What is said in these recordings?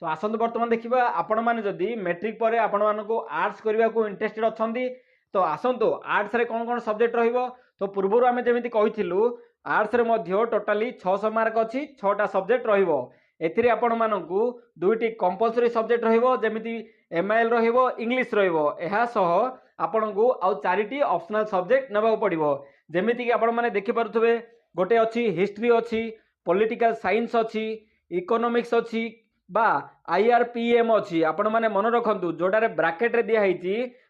तो आसतु बर्तमान देखा आपण मैंने जदि मैट्रिक पर आपण मानक आर्ट्स करने को इंटरेस्टेड अच्छा तो आसतु आर्ट्स रे कौन कौन सब्जेक्ट रहिबो। तो पूर्व आम जमी कही आर्ट्स रे मध्य टोटाली 600 मार्क अच्छी 6टा सब्जेक्ट रहिबो। एथिरे आपण मानकू दुईटी कंपलसरी सब्जेक्ट रहिबो जेमिति एमआईएल रहिबो इंग्लिश रहिबो। एहा सह आपनकू आउ 4टी ऑप्शनल सब्जेक्ट नेबाक पड़िबो जेमिति कि आपण माने देखि पारुथबे गोटे अछि हिस्ट्री अछि पॉलिटिकल साइंस अछि इकोनॉमिक्स अछि बा आईआरपीएम अच्छी आपण मैंने मन रखु जोटार ब्राकेट रे दिया है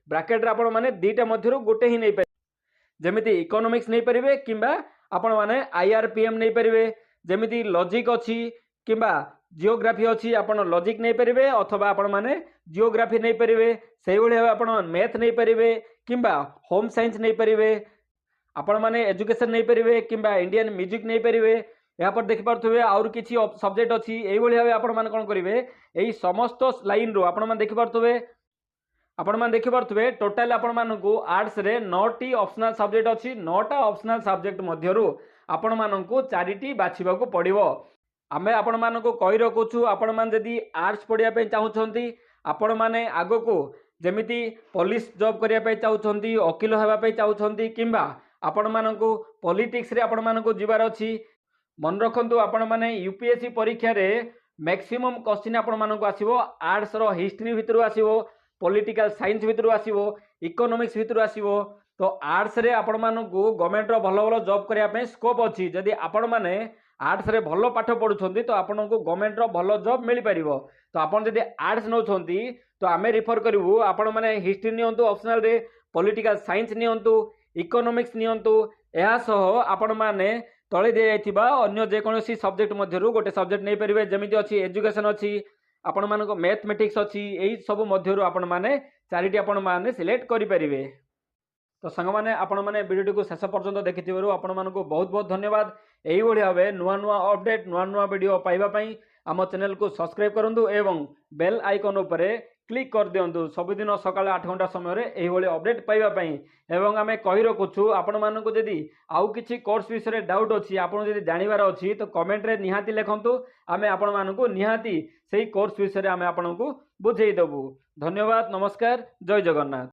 ब्राकेट रे आपण मैंने दुईटा मध्य गोटे ही नहीं पारे जमीती इकोनॉमिक्स नहीं पारे कि आपण मैंने आईआरपीएम नहीं पारे जमीती लॉजिक अच्छी कि जियोग्राफी अच्छी आपण लॉजिक नहीं पारे अथवा आपण मैंने जियोग्राफी नहीं पारे से भाव आपण मैथ नहीं पारे कि होम साइंस नहीं पारे आपण मैंने एजुकेशन नहीं पारे कि इंडियन म्यूजिक नहीं पारे। यहाँ पर देखिपे आउर किसी सब्जेक्ट अच्छी यही भाव आपण मैंने कौन करेंगे यही समस्त लाइन रू आपण मैंने देखिपे टोटाल आपण मानकू आर्ट्स रे 9टी ऑप्शनल सब्जेक्ट अच्छी 9टा ऑप्शनल सब्जेक्ट मध्यरु आपण मानकू 4टी बाछिबा को पड़िबो। आमे आपण मानकू कहि रखुछु आपण मान जदी आर्ट्स पढ़िया पे चाहुछंती आपण माने आगो को जेमिति पुलिस जॉब करिया पे चाहुछंती वकील हेबा पे चाहुछंती किंबा आपण मानकू पॉलिटिक्स रे आपण मानकू जिबार अछि मन रखु आपण मैंने यूपीएससी परीक्षा रे मैक्सिमम क्वेश्चन आपण मानक आसीबो आर्ट्स रो हिस्ट्री भितर आसीबो पॉलिटिकल साइंस भितर आसीबो इकोनॉमिक्स भितर आसीबो। तो आर्ट्स रे आपण मानकू गवर्नमेंट रो भलो भलो जॉब करिया पे स्कोप अछि जदि आपण माने आर्ट्स रे भलो पाठ पढुछंती तो आपनको गवर्नमेंट रो भलो जॉब मिल परिबो। तो आपण जदि आर्ट्स नउछंती तो आमे रिफर करिवु आपण माने हिस्ट्री नियंतु ऑप्शनल रे पॉलिटिकल साइंस नियंतु इकोनॉमिक्स नियंतु एहा सह आपण माने तले दि जाइथिबा अन्य जेकोसी सब्जेक्ट मध्यरु गोटे सब्जेक्ट नहीं पारे जमीती अच्छी एजुकेशन अच्छी आपण मानक मैथमेटिक्स अच्छी यही सब मध्यरु आपण माने 4टी आपण माने सिलेक्ट करि परिबे। तो संग माने आपण माने वीडियो को शेष पर्यंत देखिथिबारु आपण मानक बहुत बहुत धन्यवाद। एही भली भाबे नुआ नुआ अपडेट नुआ नुआ वीडियो पाइबा पई आम चैनल को सब्सक्राइब करंतु एवं बेल आइकन उपरे क्लिक कर दियंतु सबुदिन सकाळ 8 घंटा समय एही भली अपडेट पाइबा पई। एवं आमे कहि रखुछु आपण मानक जदी आउ किछि कोर्स विषय डाउट अछि आपण जदी जानिबार अछि तो कमेंट रे निहाती लेखंतु आमे आपण मानक निहाती सेही कोर्स विषय आमे आपनकू बुझेई देबु। धन्यवाद नमस्कार जय जगन्नाथ।